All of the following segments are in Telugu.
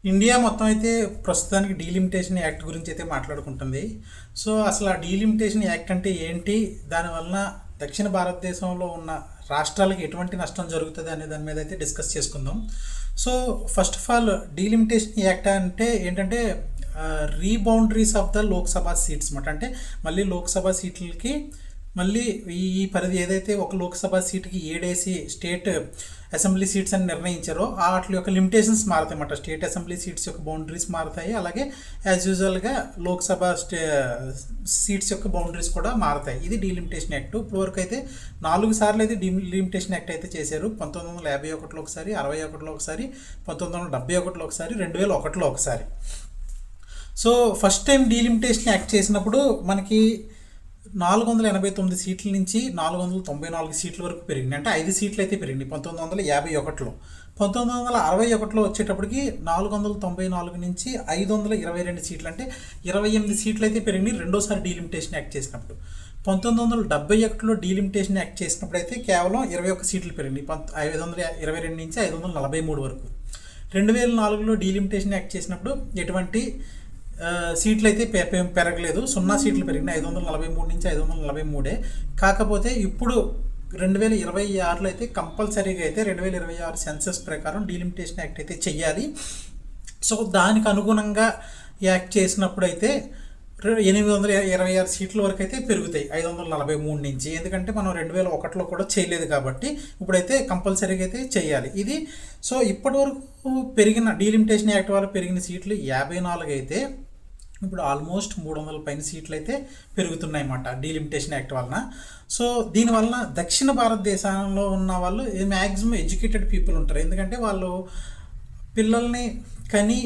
ఇండియా మొత్తం అయితే ప్రస్తుతానికి డీలిమిటేషన్ యాక్ట్ గురించి అయితే మాట్లాడుకుంటుంది. సో అసలు ఆ డీలిమిటేషన్ యాక్ట్ అంటే ఏంటి, దానివలన దక్షిణ భారతదేశంలో ఉన్న రాష్ట్రాలకు ఎటువంటి నష్టం జరుగుతుంది అనే దాని మీద అయితే డిస్కస్ చేసుకుందాం. So first of all delimitation act అంటే ఏంటంటే రీబౌండరీస్ ఆఫ్ ద లోక్సభ సీట్స్ అన్నమాట. అంటే మళ్ళీ లోక్సభ సీట్లకి మళ్ళీ ఈ పరిధి ఏదైతే ఒక లోక్సభ సీటుకి ఏడేసి స్టేట్ అసెంబ్లీ సీట్స్ అని నిర్ణయించారో వాటి యొక్క లిమిటేషన్స్ మారుతాయి అన్నమాట. స్టేట్ అసెంబ్లీ సీట్స్ యొక్క బౌండరీస్ మారుతాయి, అలాగే యాజ్ యూజువల్గా లోక్సభ సీట్స్ యొక్క బౌండరీస్ కూడా మారుతాయి. ఇది డీలిమిటేషన్ యాక్ట్. ఇప్పటివరకు అయితే 4 సార్లు అయితే డీలిమిటేషన్ యాక్ట్ అయితే చేశారు. 1951లో ఒకసారి, 61లో ఒకసారి, 1971లో ఒకసారి, 2001లో ఒకసారి. So first time delimitation act చేసినప్పుడు మనకి 489 సీట్ల నుంచి 494 సీట్ల వరకు పెరిగింది. అంటే 5 సీట్లు అయితే పెరిగింది 1951లో. 1961లో వచ్చేటప్పటికి 494 నుంచి 522 సీట్లు, అంటే 28 సీట్లు అయితే పెరిగింది రెండోసారి డీలిమిటేషన్ యాక్ట్ చేసినప్పుడు. 1971లో డీలిమిటేషన్ యాక్ట్ చేసినప్పుడు అయితే కేవలం 21 సీట్లు పెరిగింది 522 నుంచి 543 వరకు. 2004లో డీలిమిటేషన్ యాక్ట్ చేసినప్పుడు ఎటువంటి సీట్లు అయితే పెరగలేదు, 0 సీట్లు పెరిగినాయి, 543 నుంచి 543. కాకపోతే ఇప్పుడు 2026లో అయితే కంపల్సరీగా అయితే 2026 సెన్సస్ ప్రకారం డీలిమిటేషన్ యాక్ట్ అయితే చెయ్యాలి. సో దానికి అనుగుణంగా యాక్ట్ చేసినప్పుడు అయితే 826 సీట్ల వరకు అయితే పెరుగుతాయి 543 నుంచి. ఎందుకంటే మనం 2001లో కూడా చేయలేదు కాబట్టి ఇప్పుడైతే కంపల్సరీగా అయితే చేయాలి ఇది. సో ఇప్పటి వరకు పెరిగిన డీలిమిటేషన్ యాక్ట్ వల్ల పెరిగిన సీట్లు 54 అయితే ఇప్పుడు ఆల్మోస్ట్ 300 పైన సీట్లు అయితే పెరుగుతున్నాయి అన్నమాట డీలిమిటేషన్ యాక్ట్ వలన. సో దీనివలన దక్షిణ భారతదేశంలో ఉన్న వాళ్ళు మ్యాక్సిమం ఎడ్యుకేటెడ్ పీపుల్ ఉంటారు. ఎందుకంటే వాళ్ళు పిల్లల్ని కని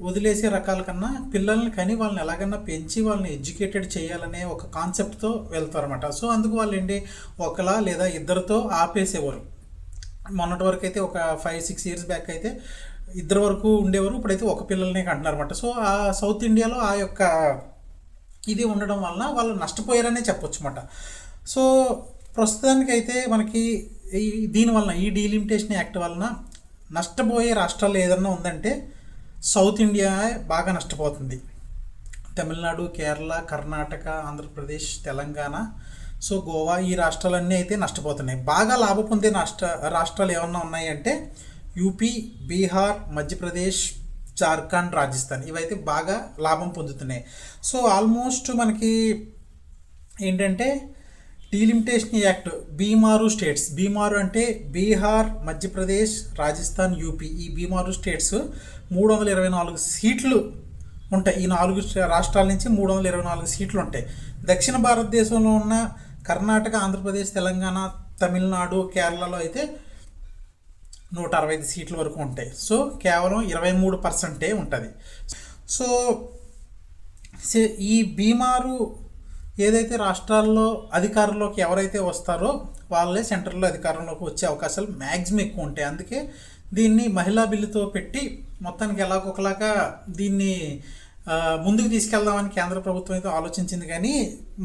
వదిలేసే రకాల కన్నా పిల్లల్ని కని వాళ్ళని ఎలాగన్నా పెంచి వాళ్ళని ఎడ్యుకేటెడ్ చేయాలనే ఒక కాన్సెప్ట్తో వెళ్తారన్నమాట. సో అందుకు వాళ్ళు ఏంటి ఒకలా లేదా ఇద్దరితో ఆపేసేవారు. మొన్నటి వరకు అయితే ఒక 5-6 ఇయర్స్ బ్యాక్ అయితే ఇద్దరు వరకు ఉండేవారు, ఇప్పుడైతే ఒక పిల్లల్ని కంటున్నారు అనమాట. సో ఆ సౌత్ ఇండియాలో ఆ యొక్క ఇది ఉండడం వలన వాళ్ళు నష్టపోయారనే చెప్పొచ్చు అన్నమాట. సో ప్రస్తుతానికైతే మనకి దీనివలన ఈ డీలిమిటేషన్ యాక్ట్ వలన నష్టపోయే రాష్ట్రాలు ఏదన్నా ఉందంటే సౌత్ ఇండియా బాగా నష్టపోతుంది. తమిళనాడు, కేరళ, కర్ణాటక, ఆంధ్రప్రదేశ్, తెలంగాణ, సో గోవా, ఈ రాష్ట్రాలన్నీ అయితే నష్టపోతున్నాయి. బాగా లాభ పొందే రాష్ట్రాలు ఏమన్నా ఉన్నాయంటే యూపీ, బీహార్, మధ్యప్రదేశ్, జార్ఖండ్, రాజస్థాన్, ఇవైతే బాగా లాభం పొందుతున్నాయి. సో ఆల్మోస్ట్ మనకి ఏంటంటే డీలిమిటేషన్ యాక్ట్ బీమారు స్టేట్స్, బీమారు అంటే బీహార్, మధ్యప్రదేశ్, రాజస్థాన్, యూపీ, ఈ బీమారు స్టేట్స్ 324 సీట్లు ఉంటాయి. ఈ 4 రాష్ట్రాల నుంచి 324 సీట్లు ఉంటాయి. దక్షిణ భారతదేశంలో ఉన్న కర్ణాటక, ఆంధ్రప్రదేశ్, తెలంగాణ, తమిళనాడు, కేరళలో అయితే 165 సీట్ల వరకు ఉంటాయి. సో కేవలం 23% ఉంటుంది. సో ఈ బీమారు ఏదైతే రాష్ట్రాల్లో అధికారంలోకి ఎవరైతే వస్తారో వాళ్ళే సెంట్రల్లో అధికారంలోకి వచ్చే అవకాశాలు మ్యాక్సిమం ఎక్కువ ఉంటాయి. అందుకే దీన్ని మహిళా బిల్లుతో పెట్టి మొత్తానికి ఎలాగొకలాగా దీన్ని ముందుకు తీసుకెళ్దామని కేంద్ర ప్రభుత్వం అయితే ఆలోచించింది. కానీ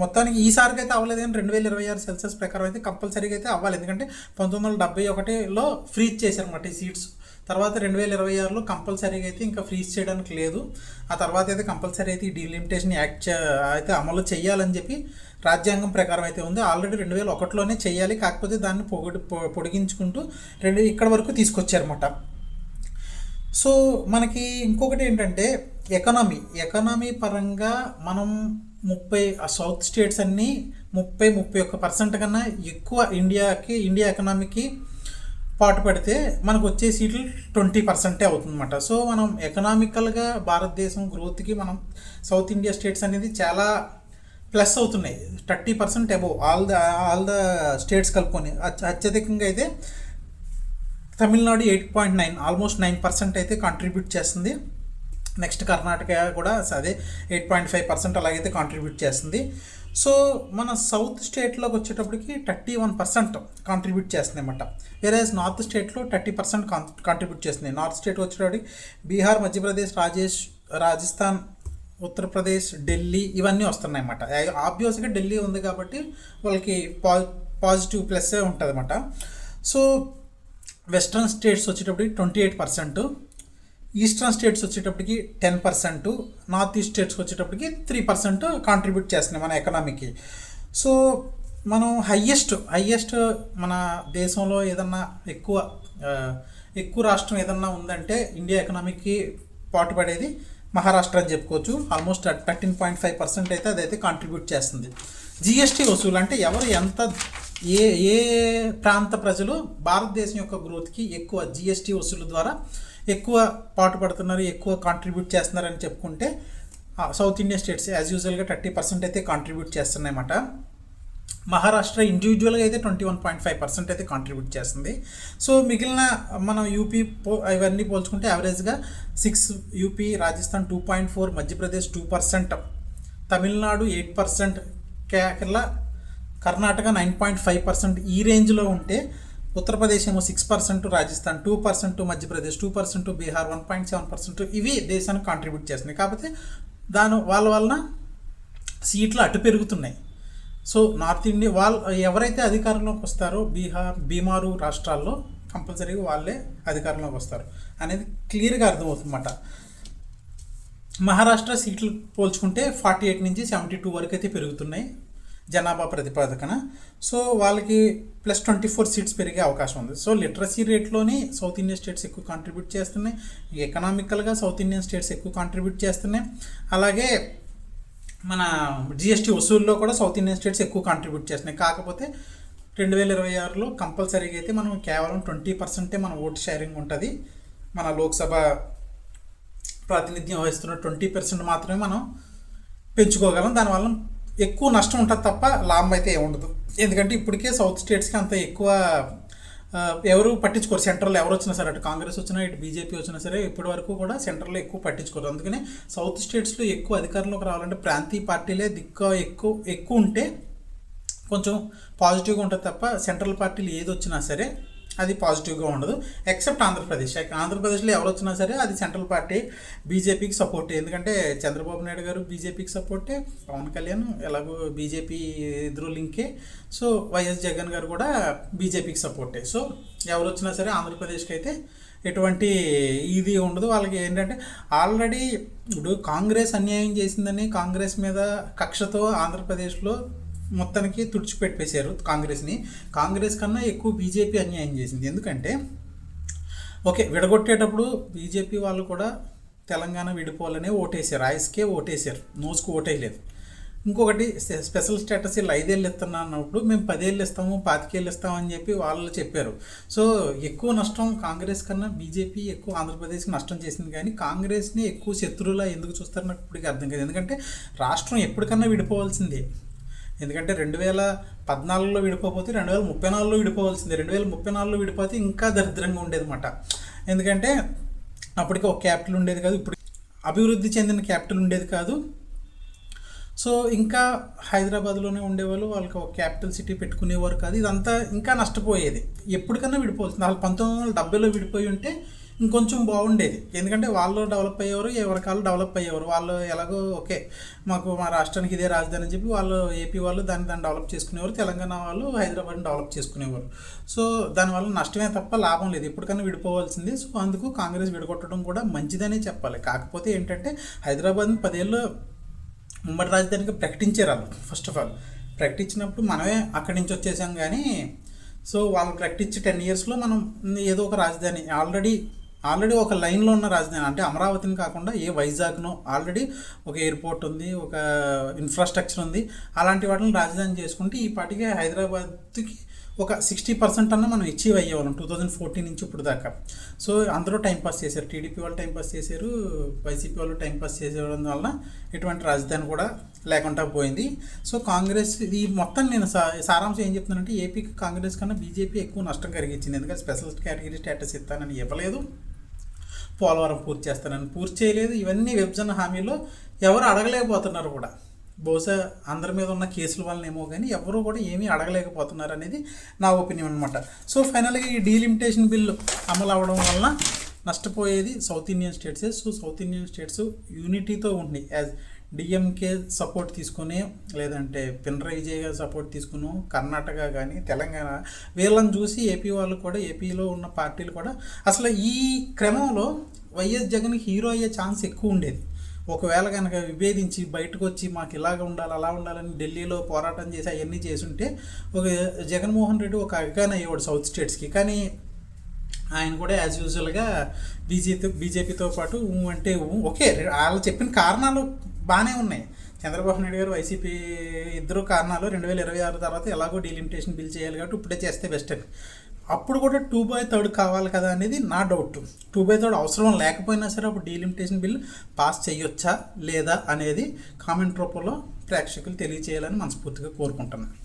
మొత్తానికి ఈసారికి అయితే అవ్వలేదు. కానీ 2026 సెన్సస్ ప్రకారం అయితే కంపల్సరీగా అయితే అవ్వాలి. ఎందుకంటే 1971లో ఫ్రీజ్ చేశారన్నమాట ఈ సీట్స్. తర్వాత 2026లో కంపల్సరీగా అయితే ఇంకా ఫ్రీజ్ చేయడానికి లేదు. ఆ తర్వాత అయితే కంపల్సరీ అయితే ఈ డీలిమిటేషన్ యాక్ట్ అయితే అమలు చేయాలని చెప్పి రాజ్యాంగం ప్రకారం అయితే ఉంది. ఆల్రెడీ 2001లోనే చేయాలి, కాకపోతే దాన్ని పొడిగించుకుంటూ ఇక్కడ వరకు తీసుకొచ్చారన్నమాట. సో మనకి ఇంకొకటి ఏంటంటే ఎకనామీ పరంగా మనం 30 సౌత్ స్టేట్స్ అన్నీ 31% కన్నా ఎక్కువ ఇండియా ఎకనామీకి పాటు పడితే మనకు వచ్చే సీట్లు 20% అవుతుందన్నమాట. సో మనం ఎకనామికల్గా భారతదేశం గ్రోత్కి మనం సౌత్ ఇండియా స్టేట్స్ అనేది చాలా ప్లస్ అవుతున్నాయి. 30% అబోవ్ ఆల్ ద స్టేట్స్ కలుపుకొని. అత్యధికంగా అయితే తమిళనాడు 8.9, ఆల్మోస్ట్ 9% అయితే కాంట్రిబ్యూట్ చేస్తుంది. నెక్స్ట్ కర్ణాటక కూడా అదే 8.5% అలాగైతే కాంట్రిబ్యూట్ చేస్తుంది. సో మన సౌత్ స్టేట్లోకి వచ్చేటప్పటికి 31% కాంట్రిబ్యూట్ చేస్తుంది అన్నమాట. వేరేజ్ నార్త్ స్టేట్లో 30% కాంట్రిబ్యూట్ చేస్తుంది. నార్త్ స్టేట్ వచ్చేటప్పటికి బీహార్, మధ్యప్రదేశ్, రాజస్థాన్, ఉత్తరప్రదేశ్, ఢిల్లీ ఇవన్నీ వస్తున్నాయి అన్నమాట. ఆబ్వియస్గా ఢిల్లీ ఉంది కాబట్టి వాళ్ళకి పాజిటివ్ ప్లస్ ఉంటుంది అన్నమాట. సో వెస్ట్రన్ స్టేట్స్ వచ్చేటప్పటికి 28%, ఈస్టర్న్ స్టేట్స్ వచ్చేటప్పటికి 10%, నార్త్ ఈస్ట్ స్టేట్స్కి వచ్చేటప్పటికి 3% కాంట్రిబ్యూట్ చేస్తున్నాయి మన ఎకనామీకి. సో మనం హయ్యెస్ట్ మన దేశంలో ఏదన్నా ఎక్కువ రాష్ట్రం ఏదన్నా ఉందంటే ఇండియా ఎకనామీకి పాటుపడేది మహారాష్ట్ర అని చెప్పుకోవచ్చు. ఆల్మోస్ట్ 13.5% అయితే అదైతే కాంట్రిబ్యూట్ చేస్తుంది. జిఎస్టీ వసూలు అంటే ఎవరు ఎంత ఏ ఏ ప్రాంత ప్రజలు భారతదేశం యొక్క గ్రోత్కి ఎక్కువ జిఎస్టీ వసూలు ద్వారా ఎక్కువ పాటుపడుతున్నారు, ఎక్కువ కాంట్రిబ్యూట్ చేస్తున్నారని చెప్పుకుంటే సౌత్ ఇండియన్ స్టేట్స్ యాజ్ యూజువల్గా 30% అయితే కాంట్రిబ్యూట్ చేస్తున్నాయన్నమాట. మహారాష్ట్ర ఇండివిజువల్గా అయితే 21.5% అయితే కాంట్రిబ్యూట్ చేస్తుంది. సో మిగిలిన మనం యూపీ ఇవన్నీ పోల్చుకుంటే యావరేజ్గా 6, యూపీ, రాజస్థాన్ 2.4, మధ్యప్రదేశ్ 2%, తమిళనాడు 8%, కేరళ, కర్ణాటక 9.5% ఈ రేంజ్లో ఉంటే ఉత్తరప్రదేశ్ ఏమో 6%, రాజస్థాన్ 2%, మధ్యప్రదేశ్ 2%, బీహార్ 1.7% ఇవి దేశానికి కాంట్రిబ్యూట్ చేస్తున్నాయి. కాకపోతే వాళ్ళ వలన సీట్లు అటు పెరుగుతున్నాయి. సో నార్త్ ఇండియా ఎవరైతే అధికారంలోకి వస్తారో బీమారు రాష్ట్రాల్లో కంపల్సరీగా వాళ్ళే అధికారంలోకి వస్తారు అనేది క్లియర్గా అర్థమవుతుందన్నమాట. మహారాష్ట్ర సీట్లు పోల్చుకుంటే 48 నుంచి 72 వరకు అయితే పెరుగుతున్నాయి జనాభా ప్రతిపాదకన. సో వాళ్ళకి +24 సీట్స్ పెరిగే అవకాశం ఉంది. సో లిటరసీ రేట్లోని సౌత్ ఇండియన్ స్టేట్స్ ఎక్కువ కాంట్రిబ్యూట్ చేస్తున్నాయి, ఎకనామికల్గా సౌత్ ఇండియన్ స్టేట్స్ ఎక్కువ కాంట్రిబ్యూట్ చేస్తున్నాయి. అలాగే మన జిఎస్టీ వసూల్లో కూడా సౌత్ ఇండియన్ స్టేట్స్ ఎక్కువ కాంట్రిబ్యూట్ చేస్తున్నాయి. కాకపోతే 2026లో కంపల్సరీగా అయితే మనం కేవలం 20% మన ఓటు షేరింగ్ ఉంటుంది. మన లోక్సభ ప్రాతినిధ్యం వహిస్తున్న 20% మాత్రమే మనం పెంచుకోగలం. దానివల్ల ఎక్కువ నష్టం ఉంటుంది తప్ప లాభం అయితే ఏముండదు. ఎందుకంటే ఇప్పటికే సౌత్ స్టేట్స్కి అంత ఎక్కువ ఎవరు పట్టించుకోరు. సెంట్రల్ ఎవరు వచ్చినా సరే, అటు కాంగ్రెస్ వచ్చినా ఇటు బీజేపీ వచ్చినా సరే ఇప్పటి వరకు కూడా సెంట్రల్లో ఎక్కువ పట్టించుకోరు. అందుకనే సౌత్ స్టేట్స్లో ఎక్కువ అధికారంలోకి రావాలంటే ప్రాంతీయ పార్టీలే ఎక్కువ ఉంటే కొంచెం పాజిటివ్గా ఉంటుంది తప్ప సెంట్రల్ పార్టీలు ఏది వచ్చినా సరే అది పాజిటివ్గా ఉండదు. ఎక్సెప్ట్ ఆంధ్రప్రదేశ్లో ఎవరు వచ్చినా సరే అది సెంట్రల్ పార్టీ బీజేపీకి సపోర్ట్. ఎందుకంటే చంద్రబాబు నాయుడు గారు బీజేపీకి సపోర్టే, పవన్ కళ్యాణ్ ఎలాగో బీజేపీ ఇద్దరు లింకే. సో వైఎస్ జగన్ గారు కూడా బీజేపీకి సపోర్టే. సో ఎవరు వచ్చినా సరే ఆంధ్రప్రదేశ్కి అయితే ఎటువంటి ఇది ఉండదు. వాళ్ళకి ఏంటంటే ఆల్రెడీ ఇప్పుడు కాంగ్రెస్ అన్యాయం చేసిందని కాంగ్రెస్ మీద కక్షతో ఆంధ్రప్రదేశ్లో మొత్తానికి తుడిచిపెట్టేశారు కాంగ్రెస్ని. కాంగ్రెస్ కన్నా ఎక్కువ బీజేపీ అన్యాయం చేసింది. ఎందుకంటే విడగొట్టేటప్పుడు బీజేపీ వాళ్ళు కూడా తెలంగాణ విడిపోవాలనే ఓటేశారు, రాయిస్కే ఓటేశారు, నోస్కు ఓటేయలేదు. ఇంకొకటి స్పెషల్ స్టేటస్ వీళ్ళు 5 ఏళ్ళు ఇస్తున్నా అన్నప్పుడు మేము 10 ఏళ్ళు ఇస్తాము, 25 ఏళ్ళు ఇస్తామని చెప్పి వాళ్ళు చెప్పారు. సో ఎక్కువ నష్టం కాంగ్రెస్ కన్నా బీజేపీ ఎక్కువ ఆంధ్రప్రదేశ్కి నష్టం చేసింది. కానీ కాంగ్రెస్ని ఎక్కువ శత్రువులా ఎందుకు చూస్తారు నాకు ఇప్పటికీ అర్థం కాదు. ఎందుకంటే రాష్ట్రం ఎప్పటికన్నా విడిపోవాల్సిందే. ఎందుకంటే 2014లో విడిపోతే 2034లో విడిపోవాల్సిందే. 2034లో విడిపోతే ఇంకా దరిద్రంగా ఉండేది అన్నమాట. ఎందుకంటే అప్పటికి ఒక క్యాపిటల్ ఉండేది కాదు, ఇప్పుడు అభివృద్ధి చెందిన క్యాపిటల్ ఉండేది కాదు. సో ఇంకా హైదరాబాద్లోనే ఉండేవాళ్ళు, వాళ్ళకి ఒక క్యాపిటల్ సిటీ పెట్టుకునేవారు కాదు. ఇదంతా ఇంకా నష్టపోయేది. ఎప్పటికన్నా విడిపోవాల్సింది. వాళ్ళు 1970లో విడిపోయి ఉంటే ఇంకొంచెం బాగుండేది. ఎందుకంటే వాళ్ళు డెవలప్ అయ్యేవారు, ఎవరికాళ్ళు డెవలప్ అయ్యేవారు. వాళ్ళు ఎలాగో మాకు మా రాష్ట్రానికి ఇదే రాజధాని అని చెప్పి వాళ్ళు ఏపీ వాళ్ళు దాన్ని డెవలప్ చేసుకునేవారు, తెలంగాణ వాళ్ళు హైదరాబాద్ని డెవలప్ చేసుకునేవారు. సో దానివల్ల నష్టమే తప్ప లాభం లేదు. ఎప్పటికన్నా విడిపోవాల్సింది. సో అందుకు కాంగ్రెస్ విడగొట్టడం కూడా మంచిదనే చెప్పాలి. కాకపోతే ఏంటంటే హైదరాబాద్ని 10 ఏళ్ళు ఉమ్మడి రాజధానిగా ప్రకటించారు వాళ్ళు. ఫస్ట్ ఆఫ్ ఆల్ ప్రకటించినప్పుడు మనమే అక్కడి నుంచి వచ్చేసాం. కానీ సో వాళ్ళు ప్రకటించి 10 ఇయర్స్లో మనం ఏదో ఒక రాజధాని ఆల్రెడీ ఒక లైన్లో ఉన్న రాజధాని అంటే అమరావతిని కాకుండా వైజాగ్నో ఆల్రెడీ ఒక ఎయిర్పోర్ట్ ఉంది, ఒక ఇన్ఫ్రాస్ట్రక్చర్ ఉంది. అలాంటి వాటిని రాజధాని చేసుకుంటే ఈ పాటికి హైదరాబాద్కి ఒక 60% అన్న మనం అచీవ్ అయ్యేవాళ్ళం 2014 నుంచి ఇప్పుడు దాకా. సో అందరూ టైంపాస్ చేశారు. టీడీపీ వాళ్ళు టైంపాస్ చేశారు, వైసీపీ వాళ్ళు టైంపాస్ చేసేయడం వల్ల ఎటువంటి రాజధాని కూడా లేకుండా పోయింది. సో కాంగ్రెస్ ఈ మొత్తం నేను సారాంశం ఏం చెప్తున్నానంటే ఏపీకి కాంగ్రెస్ కన్నా బీజేపీ ఎక్కువ నష్టం కలిగించింది. ఎందుకంటే స్పెషల్ కేటగిరీ స్టేటస్ ఇస్తానని ఇవ్వలేదు, పోలవరం పూర్తి చేస్తానని పూర్తి చేయలేదు. ఇవన్నీ విభజన హామీలో ఎవరు అడగలేకపోతున్నారు కూడా. బహుశా అందరి మీద ఉన్న కేసుల వల్ల ఏమో కానీ ఎవరు కూడా ఏమీ అడగలేకపోతున్నారు అనేది నా ఒపీనియన్ అనమాట. సో ఫైనల్గా ఈ డీలిమిటేషన్ బిల్లు అమలు అవ్వడం వలన నష్టపోయేది సౌత్ ఇండియన్ స్టేట్సే. సో సౌత్ ఇండియన్ స్టేట్స్ యూనిటీతో ఉండి యాజ్ డిఎంకే సపోర్ట్ తీసుకుని, లేదంటే పినరయ్ విజయ్ గారి సపోర్ట్ తీసుకుని, కర్ణాటక కానీ తెలంగాణ వీళ్ళని చూసి ఏపీ వాళ్ళు కూడా, ఏపీలో ఉన్న పార్టీలు కూడా అసలు ఈ క్రమంలో వైఎస్ జగన్ హీరో అయ్యే ఛాన్స్ ఎక్కువ ఉండేది. ఒకవేళ కనుక విభేదించి బయటకు వచ్చి మాకు ఇలాగ ఉండాలి అలా ఉండాలని ఢిల్లీలో పోరాటం చేసి అవన్నీ చేసుంటే ఒక జగన్మోహన్ రెడ్డి ఒక ఐకాన్ అయ్యేవాడు సౌత్ స్టేట్స్కి. కానీ ఆయన కూడా యాజ్ యూజువల్గా బీజేపీతో పాటు అంటే ఓకే, వాళ్ళు చెప్పిన కారణాలు బాగానే ఉన్నాయి. చంద్రబాబు నాయుడు గారు వైసీపీ ఇద్దరు కారణాలు 2026 తర్వాత ఎలాగో డీలిమిటేషన్ బిల్ చేయాలి కాబట్టి ఇప్పుడే చేస్తే బెస్ట్ అని. అప్పుడు కూడా 2/3 కావాలి కదా అనేది నా డౌట్. 2/3 అవసరం లేకపోయినా సరే అప్పుడు డీలిమిటేషన్ బిల్ పాస్ చేయొచ్చా లేదా అనేది కామెంట్ రూపంలో ప్రేక్షకులు తెలియచేయాలని మనస్ఫూర్తిగా కోరుకుంటున్నాను.